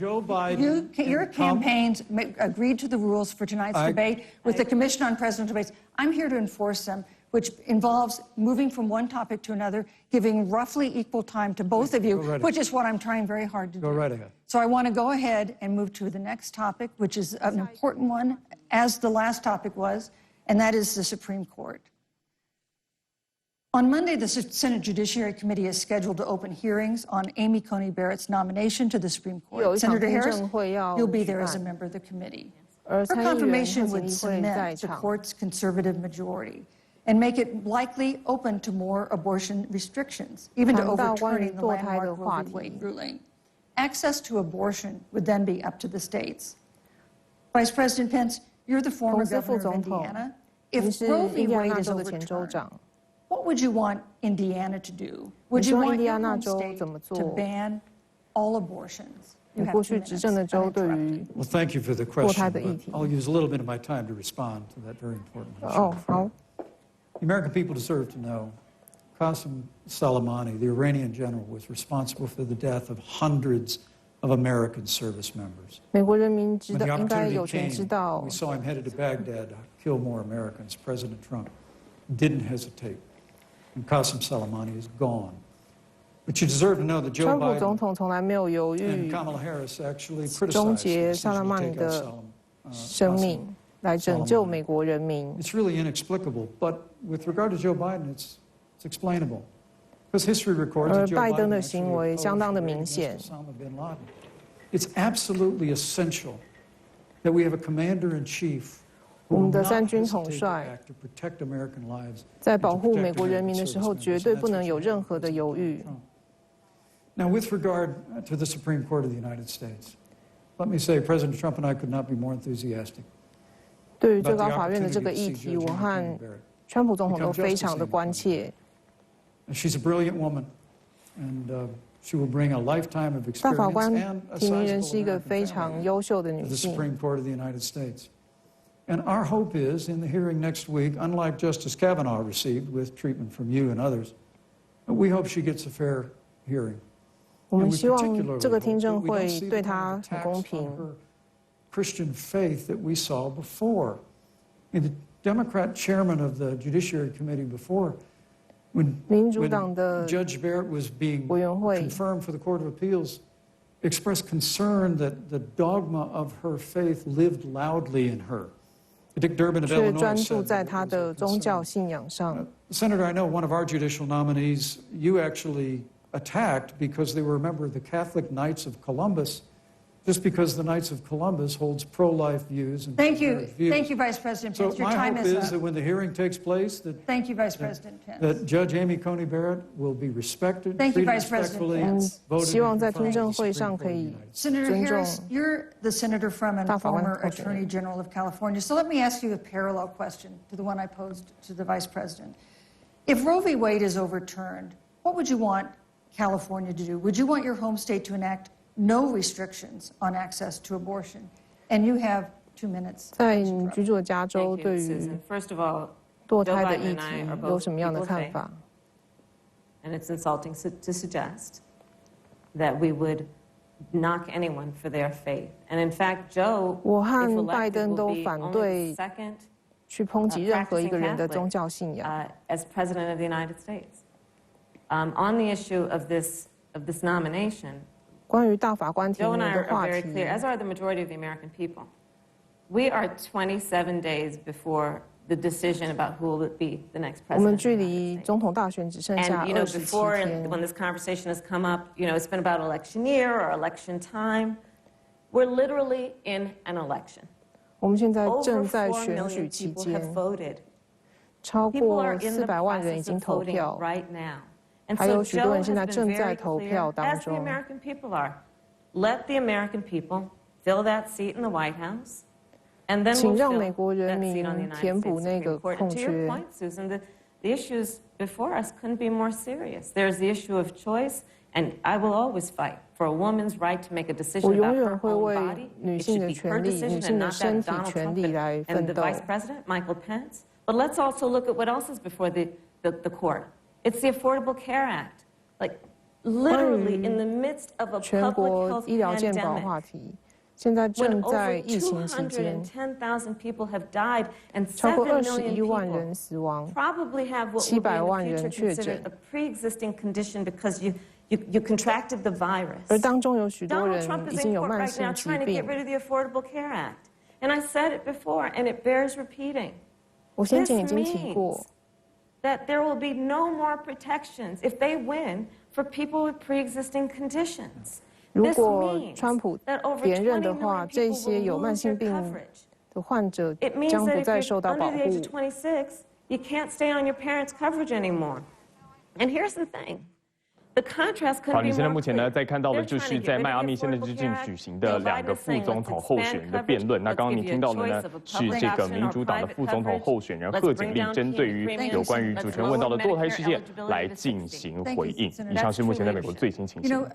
Joe Biden. Your campaigns agreed to the rules for tonight's debate with the Commission on Presidential Debates. I'm here to enforce them, which involves moving from one topic to another, giving roughly equal time to both of you, which is what I'm trying very hard to do. Go right ahead. So I want to go ahead and move to the next topic, which is an important one, as the last topic was, and that is the Supreme Court. On Monday, the Senate Judiciary Committee is scheduled to open hearings on Amy Coney Barrett's nomination to the Supreme Court. Senator Harris, you'll be there as a member of the committee. Her confirmation would cement the court's conservative majority and make it likely open to more abortion restrictions, even to overturning the landmark Roe v. Wade ruling. Access to abortion would then be up to the states. Vice President Pence, you're the former governor of Indiana. If Roe v. Wade is overturned, what would you want Indiana to do? Would you want your home state to ban all abortions? You have 2 minutes. Well, thank you for the question. I'll use a little bit of my time to respond to that very important issue. The American people deserve to know Qasem Soleimani, the Iranian general, was responsible for the death of hundreds of American service members. When the opportunity came, we saw him headed to Baghdad to kill more Americans. President Trump didn't hesitate. And Qasem Soleimani is gone. But you deserve to know that Joe Biden and Kamala Harris actually criticized the decision to take out Soleimani. It's really inexplicable, but with regard to Joe Biden, it's explainable. Because history records that Joe Biden actually opposed Osama bin Laden. It's absolutely essential that we have a commander-in-chief 我们的3军统帅在保护美国人民的时候，绝对不能有任何的犹豫。Now, with regard to the Supreme Court of the United States, let me say President Trump and I could not be more enthusiastic. 对于最高法院的这个议题，我和川普总统都非常的关切。She's a brilliant woman, and she will bring a lifetime of experience 大法官 and a 提名人 sizable 是一个 American 非常 family 优秀的 to 女 the 性。 Supreme Court of the United States. And our hope is, in the hearing next week, unlike Justice Kavanaugh received with treatment from you and others, we hope she gets a fair hearing. 我们希望这个听证会对她很公平。 Christian faith that we saw before. The Democrat chairman of the Judiciary Committee before, when Judge Barrett was being confirmed for the Court of Appeals, expressed concern that the dogma of her faith lived loudly in her. Dick Durbin of Illinois said Senator, I know one of our judicial nominees you actually attacked because they were a member of the Catholic Knights of Columbus, just because the Knights of Columbus holds pro-life views. And Thank you, Vice President Pence. Your time is up. So my hope is that when the hearing takes place, Thank you, Vice President Pence. That Judge Amy Coney Barrett will be respected, Thank you, treated Vice President respectfully, Pence. voted 希望在 and 听 confirmed 证 by the 会 Supreme 上 Court 可 of the 以 United States. Senator Harris, you're the senator from a former Attorney General of California. So let me ask you a parallel question to the one I posed to the Vice President. If Roe v. Wade is overturned, what would you want California to do? Would you want your home state to enact no restrictions on access to abortion? And you have 2 minutes. 在你居住的加州，对于 First of all, 堕胎的议题有什么样的看法？ And it's insulting to suggest that we would knock anyone for their faith. And in fact, Joe, 我和 if 拜 elected, 登 will 都 be 反 only 对 the second 去抨击任何一个人的 practicing 宗 Catholic 教信仰。 as president of the United States. On the issue of this nomination, 关于大法官提 Joe 名 and I 的 are 话 very 题， clear, as are the majority of the American people. We are 27 days before the decision about who will be the next 我们 president. 距离总统大选只剩下 And 27 before, 天。 when this conversation has come up, it's been about election year or election time. We're literally in an election. 我们现在 Over 正在 4选 million 举期 people 间 have，voted. 超 People 过 are in the 400万人已 process 经 of 投 voting 票， right now. And 还 so 有许多 Joe 人现在 has 正 been 在 very 投 clear, 票当 as the 中。 American people are. Let the American people fill that seat in the White House, and then 请 we'll 让 fill 美国人 that 民 seat on the United 填补 States 那个 Supreme Court. 空 And to 缺 your。point, Susan, the issues before us couldn't be more serious. There's the issue of choice, and I will always fight for a woman's right to make a 我 decision 永 about 远 her 会 own 为 body. 女 It 性 should 的 be her 权利、女 decision 性 and 的 not 身 that 体 Donald 权 Trump 利来 and 奋 the 斗。 Vice President, Michael Pence. But let's also look at what else is before the court. It's the Affordable Care Act. Like, literally in the midst of a 全 public 国 health 医疗健保 pandemic, 话题，现在 when 正 over 在疫情期间， 210,000 people have died and 超过 7 million 21万 people 人死亡， probably have what will be 700万 in 人 the 确 future 诊 considered a pre-existing condition because you contracted the virus. 而当中有许多 Donald 人 Trump 已 is 经 in 有 court 慢 right now 性疾 trying to get 病。 rid of the Affordable Care Act. And I said it before, and it bears repeating. 我先前已 This 经提过， means that there will be no more protections if they win for people with pre-existing conditions. 如 This 果 means 川普 that over 连任 20的话， million 这 people 些有 will 慢 lose 性 their 病 coverage. 的患者 It means 将 that 不 if 再 you're 受到 under 保 the age 护 of。26, you can't stay on your parents' coverage anymore. And here's the thing. The contrast 好， couldn't 你 be 现在 more 目前呢， clear. 在看到的 They're 就 trying 是 to 在 get 迈 rid 阿 of 密 the 现在 Affordable 之近 Care 举 Act. 行的 Joe 两个 Biden is 副 saying 总 let's 统候选 expand 人的辩论。 coverage. 那刚刚 Let's 你 give 听 you 到 a 的呢 choice of a 是 public 这个 option 民 or 主党的 private 副总统 coverage. 候选人 Let's 贺 bring 锦丽 down 针对于 premiums. 有关于 Let's 主持人问到的 lower 堕胎 Medicare 事件 eligibility 来 to 进 60. 行 Thank 回 you, 应。 Senator. 以上是目前在美国最新情 You 形。 know,